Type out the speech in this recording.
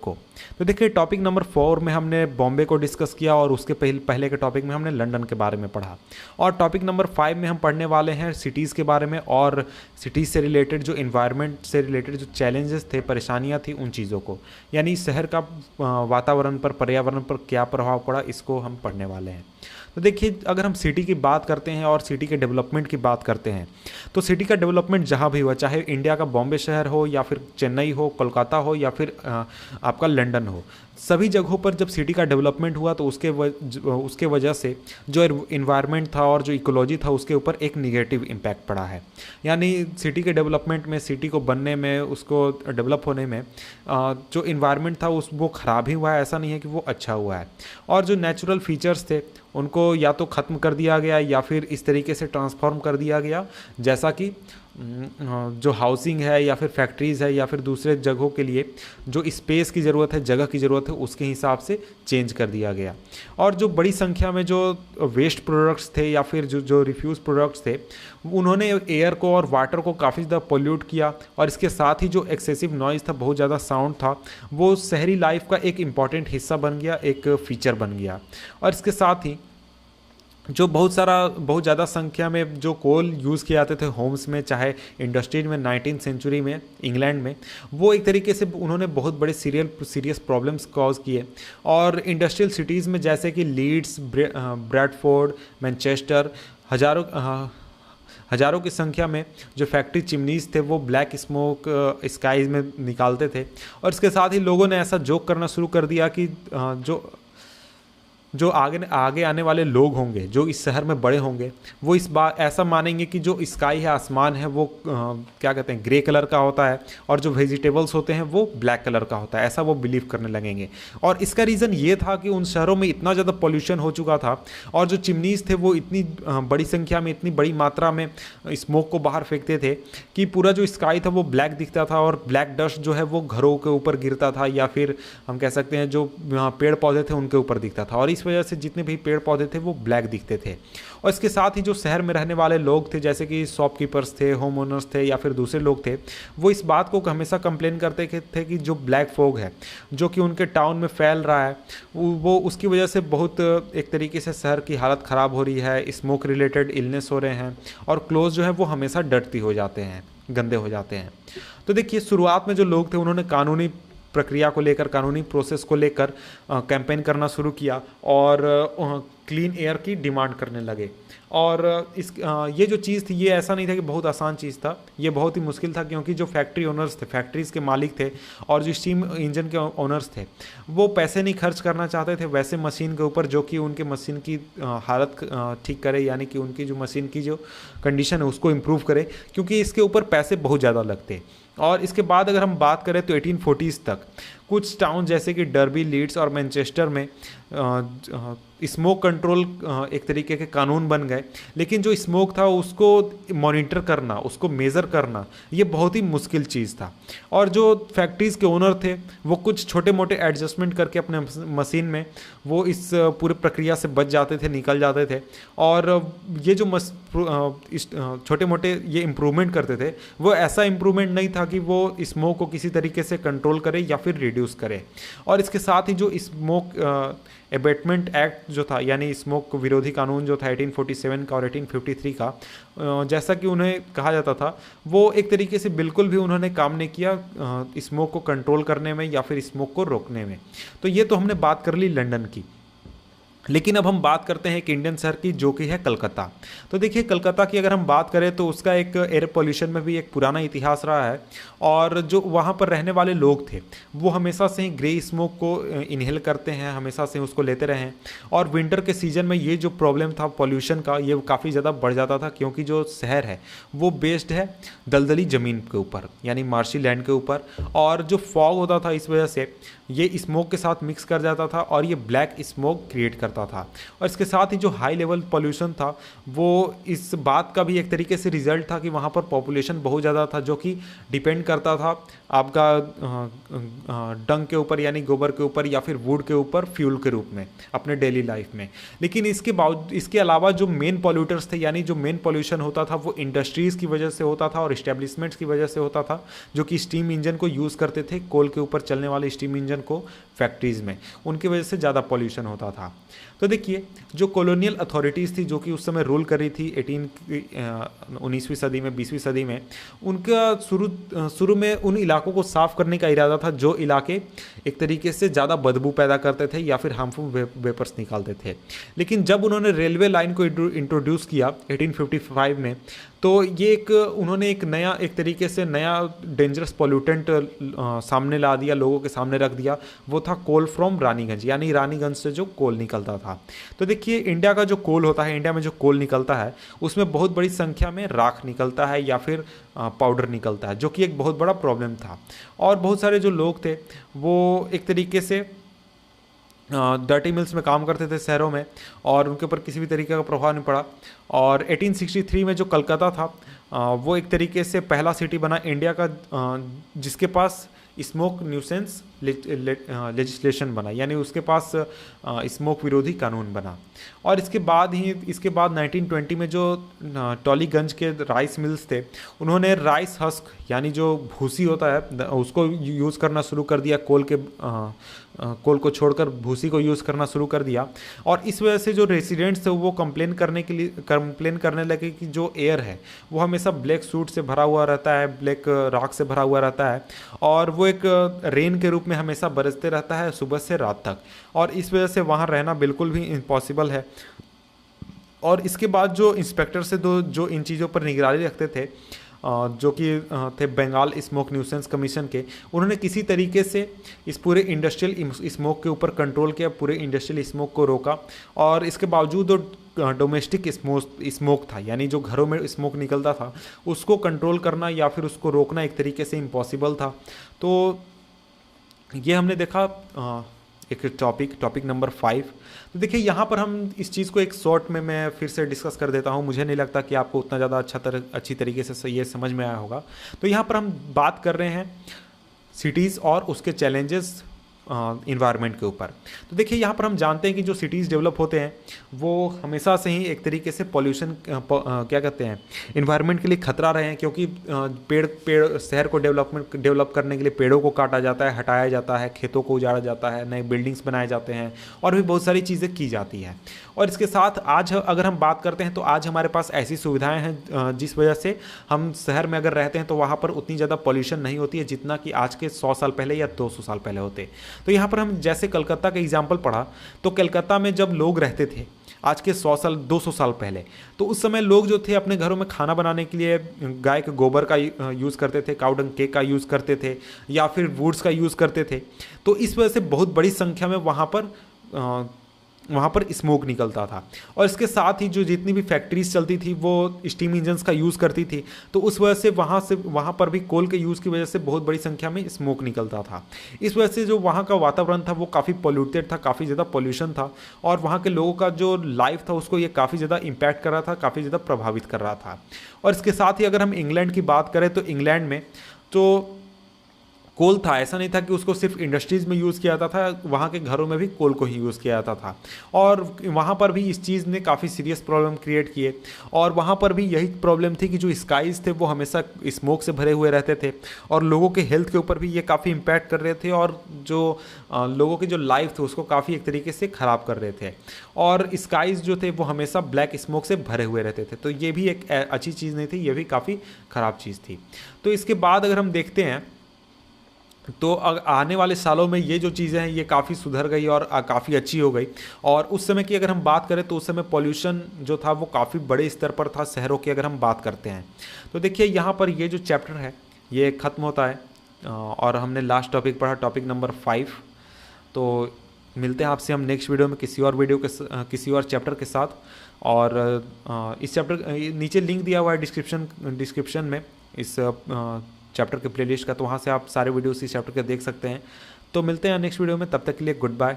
को। तो देखिए टॉपिक नंबर 4 में हमने बॉम्बे को डिस्कस किया और उसके पहले के टॉपिक में हमने लंदन के बारे में पढ़ा। और टॉपिक नंबर 5 में हम पढ़ने वाले हैं सिटीज़ के बारे में और सिटीज़ से रिलेटेड जो इन्वायरमेंट से रिलेटेड जो चैलेंजेस थे, परेशानियां थी, उन चीज़ों को, यानी शहर का वातावरण पर, पर्यावरण पर क्या प्रभाव पड़ा, इसको हम पढ़ने वाले हैं। तो देखिए अगर हम सिटी की बात करते हैं और सिटी के डेवलपमेंट की बात करते हैं तो सिटी का डेवलपमेंट जहाँ भी हुआ, चाहे इंडिया का बॉम्बे शहर हो या फिर चेन्नई हो, कोलकाता हो या फिर आपका लंदन हो, सभी जगहों पर जब सिटी का डेवलपमेंट हुआ तो उसके वजह से जो इन्वायरमेंट था और जो इकोलॉजी था उसके ऊपर एक निगेटिव इम्पैक्ट पड़ा है। यानी सिटी के डेवलपमेंट में, सिटी को बनने में, उसको डेवलप होने में जो इन्वायरमेंट था वो ख़राब ही हुआ है, ऐसा नहीं है कि वो अच्छा हुआ है। और जो नेचुरल फीचर्स थे उनको या तो ख़त्म कर दिया गया या फिर इस तरीके से ट्रांसफॉर्म कर दिया गया, जैसा कि जो हाउसिंग है या फिर फैक्ट्रीज़ है या फिर दूसरे जगहों के लिए जो स्पेस की ज़रूरत है, जगह की ज़रूरत है, उसके हिसाब से चेंज कर दिया गया। और जो बड़ी संख्या में जो वेस्ट प्रोडक्ट्स थे या फिर जो रिफ्यूज़ प्रोडक्ट्स थे, उन्होंने एयर को और वाटर को काफ़ी ज़्यादा पोल्यूट किया। और इसके साथ ही जो एक्सेसिव नॉइज़ था, बहुत ज़्यादा साउंड था, वो शहरी लाइफ का एक इम्पॉर्टेंट हिस्सा बन गया, एक फ़ीचर बन गया। और इसके साथ ही जो बहुत ज़्यादा संख्या में जो कोल यूज़ किए जाते थे होम्स में, चाहे इंडस्ट्रीज में 19th सेंचुरी में इंग्लैंड में, वो एक तरीके से उन्होंने बहुत बड़े सीरियस प्रॉब्लम्स कॉज किए। और इंडस्ट्रियल सिटीज़ में जैसे कि लीड्स, ब्रैडफोर्ड, मैनचेस्टर, हज़ारों की संख्या में जो फैक्ट्री चिमनीज़ थे वो ब्लैक स्मोक स्काईज में निकालते थे। और इसके साथ ही लोगों ने ऐसा जोक करना शुरू कर दिया कि जो आगे आने वाले लोग होंगे, जो इस शहर में बड़े होंगे, वो इस बार ऐसा मानेंगे कि जो स्काई है, आसमान है, वो क्या कहते हैं, ग्रे कलर का होता है और जो वेजिटेबल्स होते हैं वो ब्लैक कलर का होता है, ऐसा वो बिलीव करने लगेंगे। और इसका रीज़न ये था कि उन शहरों में इतना ज़्यादा पॉल्यूशन हो चुका था और जो चिमनीज़ थे वो इतनी बड़ी संख्या में, इतनी बड़ी मात्रा में स्मोक को बाहर फेंकते थे कि पूरा जो स्काई था वो ब्लैक दिखता था और ब्लैक डस्ट जो है वो घरों के ऊपर गिरता था या फिर हम कह सकते हैं जो पेड़ पौधे थे उनके ऊपर दिखता था। और इस वजह से जितने भी पेड़ पौधे थे वो ब्लैक दिखते थे। और इसके साथ ही जो शहर में रहने वाले लोग थे, जैसे कि शॉपकीपर्स थे, होम ओनर्स थे या फिर दूसरे लोग थे, वो इस बात को हमेशा कंप्लेन करते थे कि जो ब्लैक फॉग है जो कि उनके टाउन में फैल रहा है, वो उसकी वजह से बहुत एक तरीके से शहर की हालत ख़राब हो रही है, स्मोक रिलेटेड इलनेस हो रहे हैं और क्लोज जो है वो हमेशा डर्टी हो जाते हैं, गंदे हो जाते हैं। तो देखिए शुरुआत में जो लोग थे उन्होंने कानूनी प्रक्रिया को लेकर, कानूनी प्रोसेस को लेकर कैंपेन करना शुरू किया और क्लीन एयर की डिमांड करने लगे। और ये जो चीज़ थी, ये ऐसा नहीं था कि बहुत आसान चीज़ था, ये बहुत ही मुश्किल था, क्योंकि जो फैक्ट्री ओनर्स थे, फैक्ट्रीज़ के मालिक थे और जो स्टीम इंजन के ओनर्स थे, वो पैसे नहीं खर्च करना चाहते थे वैसे मशीन के ऊपर जो कि उनके मशीन की हालत ठीक करे, यानी कि उनकी जो मशीन की जो कंडीशन है उसको इम्प्रूव करे, क्योंकि इसके ऊपर पैसे बहुत ज़्यादा लगते। और इसके बाद अगर हम बात करें तो 1840s तक कुछ टाउन जैसे कि डर्बी, लीड्स और मैनचेस्टर में स्मोक कंट्रोल एक तरीके के कानून बन गए। लेकिन जो स्मोक था उसको मॉनिटर करना, उसको मेज़र करना, ये बहुत ही मुश्किल चीज़ था। और जो फैक्ट्रीज़ के ओनर थे वो कुछ छोटे मोटे एडजस्टमेंट करके अपने मशीन में वो इस पूरी प्रक्रिया से बच जाते थे, निकल जाते थे। और ये जो छोटे मोटे ये इम्प्रूवमेंट करते थे, वो ऐसा इम्प्रूवमेंट नहीं था कि वो स्मोक को किसी तरीके से कंट्रोल करे या फिर रिड्यूस करे। और इसके साथ ही जो स्मोक एबेटमेंट एक्ट जो था, यानी स्मोक विरोधी कानून जो था 1847 का और 1853 का, जैसा कि उन्हें कहा जाता था, वो एक तरीके से बिल्कुल भी उन्होंने काम नहीं किया स्मोक को कंट्रोल करने में या फिर स्मोक को रोकने में। तो ये तो हमने बात कर ली लंदन की। लेकिन अब हम बात करते हैं एक इंडियन शहर की, जो कि है कलकत्ता। तो देखिए कलकत्ता की अगर हम बात करें तो उसका एक एयर पोल्यूशन में भी एक पुराना इतिहास रहा है। और जो वहाँ पर रहने वाले लोग थे वो हमेशा से ही ग्रे स्मोक को इनहेल करते हैं, हमेशा से उसको लेते रहे हैं। और विंटर के सीज़न में ये जो प्रॉब्लम था पॉल्यूशन का, ये काफ़ी ज़्यादा बढ़ जाता था, क्योंकि जो शहर है वो बेस्ड है दलदली ज़मीन के ऊपर, यानी मार्शी लैंड के ऊपर। और जो फॉग होता था इस वजह से ये स्मोक के साथ मिक्स कर जाता था और ये ब्लैक स्मोक क्रिएट करता करता था। और इसके साथ ही जो हाई लेवल पोल्यूशन था वो इस बात का भी एक तरीके से रिजल्ट था कि वहाँ पर पॉपुलेशन बहुत ज़्यादा था, जो कि डिपेंड करता था आपका डंग के ऊपर यानी गोबर के ऊपर या फिर वुड के ऊपर फ्यूल के रूप में अपने डेली लाइफ में। लेकिन इसके अलावा जो मेन पॉल्यूटर्स थे यानी जो मेन पॉल्यूशन होता था वो इंडस्ट्रीज़ की वजह से होता था और इस्टेब्लिशमेंट्स की वजह से होता था, जो कि स्टीम इंजन को यूज़ करते थे, कोल के ऊपर चलने वाले स्टीम इंजन को फैक्ट्रीज़ में, उनकी वजह से ज़्यादा पॉल्यूशन होता था। तो देखिए जो कॉलोनियल अथॉरिटीज़ थी जो कि उस समय रूल कर रही थी 19वीं सदी में 20वीं सदी में, उनका शुरू में उन इलाकों को साफ़ करने का इरादा था जो इलाके एक तरीके से ज़्यादा बदबू पैदा करते थे या फिर हार्मफुल वेपर्स निकालते थे। लेकिन जब उन्होंने रेलवे लाइन को इंट्रोड्यूस किया 1855 में, तो ये उन्होंने एक तरीके से नया डेंजरस पॉल्यूटेंट सामने ला दिया, लोगों के सामने रख दिया। वो था कोल फ्रॉम रानीगंज, यानी रानीगंज से जो कोल निकलता था। तो देखिए इंडिया का जो कोल होता है, इंडिया में जो कोल निकलता है उसमें बहुत बड़ी संख्या में राख निकलता है या फिर पाउडर निकलता है, जो कि एक बहुत बड़ा प्रॉब्लम था। और बहुत सारे जो लोग थे वो एक तरीके से डर्टी मिल्स में काम करते थे शहरों में और उनके ऊपर किसी भी तरीके का प्रभाव नहीं पड़ा। और 1863 में जो कलकत्ता था वो एक तरीके से पहला सिटी बना इंडिया का जिसके पास स्मोक न्यूसेंस लेजिस्लेशन बना, यानी उसके पास स्मोक विरोधी कानून बना। और इसके बाद 1920 में जो टॉलीगंज के राइस मिल्स थे उन्होंने राइस हस्क यानी जो भूसी होता है उसको यूज़ करना शुरू कर दिया, कोल को छोड़कर भूसी को यूज़ करना शुरू कर दिया। और इस वजह से जो रेसिडेंट्स थे वो कंप्लेन करने लगे कि जो एयर है वो हमेशा ब्लैक सूट से भरा हुआ रहता है, ब्लैक राख से भरा हुआ रहता है और वो एक रेन के रूप में हमेशा बरसते रहता है सुबह से रात तक, और इस वजह से वहाँ रहना बिल्कुल भी इम्पॉसिबल है। और इसके बाद जो इंस्पेक्टर से जो इन चीज़ों पर निगरानी रखते थे जो कि थे बंगाल स्मोक न्यूसेंस कमीशन के, उन्होंने किसी तरीके से इस पूरे इंडस्ट्रियल स्मोक के ऊपर कंट्रोल किया, पूरे इंडस्ट्रियल स्मोक को रोका। और इसके बावजूद डोमेस्टिक स्मोक था यानी जो घरों में स्मोक निकलता था उसको कंट्रोल करना या फिर उसको रोकना एक तरीके से इम्पॉसिबल था। तो ये हमने देखा एक टॉपिक नंबर 5। तो देखिए यहाँ पर हम इस चीज़ को एक शॉर्ट में मैं फिर से डिस्कस कर देता हूँ, मुझे नहीं लगता कि आपको उतना ज़्यादा अच्छी तरीके से ये समझ में आया होगा। तो यहाँ पर हम बात कर रहे हैं सिटीज़ और उसके चैलेंजेस इन्वायरमेंट के ऊपर। तो देखिए यहाँ पर हम जानते हैं कि जो सिटीज़ डेवलप होते हैं वो हमेशा से ही एक तरीके से पॉल्यूशन क्या कहते हैं इन्वायरमेंट के लिए खतरा रहे हैं, क्योंकि पेड़ शहर को डेवलप करने के लिए पेड़ों को काटा जाता है, हटाया जाता है, खेतों को उजाड़ा जाता है, नए बिल्डिंग्स बनाए जाते हैं और भी बहुत सारी चीज़ें की जाती हैं। और इसके साथ आज अगर हम बात करते हैं तो आज हमारे पास ऐसी सुविधाएँ हैं जिस वजह से हम शहर में अगर रहते हैं तो वहाँ पर उतनी ज़्यादा पॉल्यूशन नहीं होती है जितना कि आज के 100 साल पहले या 200 साल पहले होते। तो यहाँ पर हम जैसे कलकत्ता का एग्जाम्पल पढ़ा, तो कलकत्ता में जब लोग रहते थे आज के 100 साल 200 साल पहले, तो उस समय लोग जो थे अपने घरों में खाना बनाने के लिए गाय के गोबर का यूज़ करते थे, काऊ डंग केक का यूज़ करते थे या फिर वुड्स का यूज़ करते थे। तो इस वजह से बहुत बड़ी संख्या में वहाँ पर स्मोक निकलता था। और इसके साथ ही जो जितनी भी फैक्ट्रीज चलती थी वो स्टीम इंजन्स का यूज़ करती थी, तो उस वजह से वहाँ पर भी कोल के यूज़ की वजह से बहुत बड़ी संख्या में स्मोक निकलता था। इस वजह से जो वहाँ का वातावरण था वो काफ़ी पोल्यूटेड था, काफ़ी ज़्यादा पोल्यूशन था और वहाँ के लोगों का जो लाइफ था उसको ये काफ़ी ज़्यादा इम्पैक्ट कर रहा था, काफ़ी ज़्यादा प्रभावित कर रहा था। और इसके साथ ही अगर हम इंग्लैंड की बात करें तो इंग्लैंड में तो कोल था, ऐसा नहीं था कि उसको सिर्फ इंडस्ट्रीज़ में यूज़ किया जाता था, वहाँ के घरों में भी कोल को ही यूज़ किया जाता था। और वहाँ पर भी इस चीज़ ने काफ़ी सीरियस प्रॉब्लम क्रिएट किए और वहाँ पर भी यही प्रॉब्लम थी कि जो स्काईज़ थे वो हमेशा स्मोक से भरे हुए रहते थे और लोगों के हेल्थ के ऊपर भी ये काफ़ी इम्पैक्ट कर रहे थे और जो लोगों की जो लाइफ थी उसको काफ़ी एक तरीके से ख़राब कर रहे थे। और स्काईज़ जो थे वो हमेशा ब्लैक स्मोक से भरे हुए रहते थे, तो ये भी एक अच्छी चीज़ नहीं थी, ये भी काफ़ी ख़राब चीज़ थी। तो इसके बाद अगर हम देखते हैं तो आने वाले सालों में ये जो चीज़ें हैं ये काफ़ी सुधर गई और काफ़ी अच्छी हो गई। और उस समय की अगर हम बात करें तो उस समय पॉल्यूशन जो था वो काफ़ी बड़े स्तर पर था शहरों की अगर हम बात करते हैं। तो देखिए यहाँ पर ये जो चैप्टर है ये ख़त्म होता है और हमने लास्ट टॉपिक पढ़ा, टॉपिक नंबर 5। तो मिलते हैं आपसे हम नेक्स्ट वीडियो में किसी और चैप्टर के साथ। और इस चैप्टर नीचे लिंक दिया हुआ है डिस्क्रिप्शन में इस चैप्टर के प्लेलिस्ट का, तो वहाँ से आप सारे वीडियोस इस चैप्टर के देख सकते हैं। तो मिलते हैं नेक्स्ट वीडियो में, तब तक के लिए गुड बाय।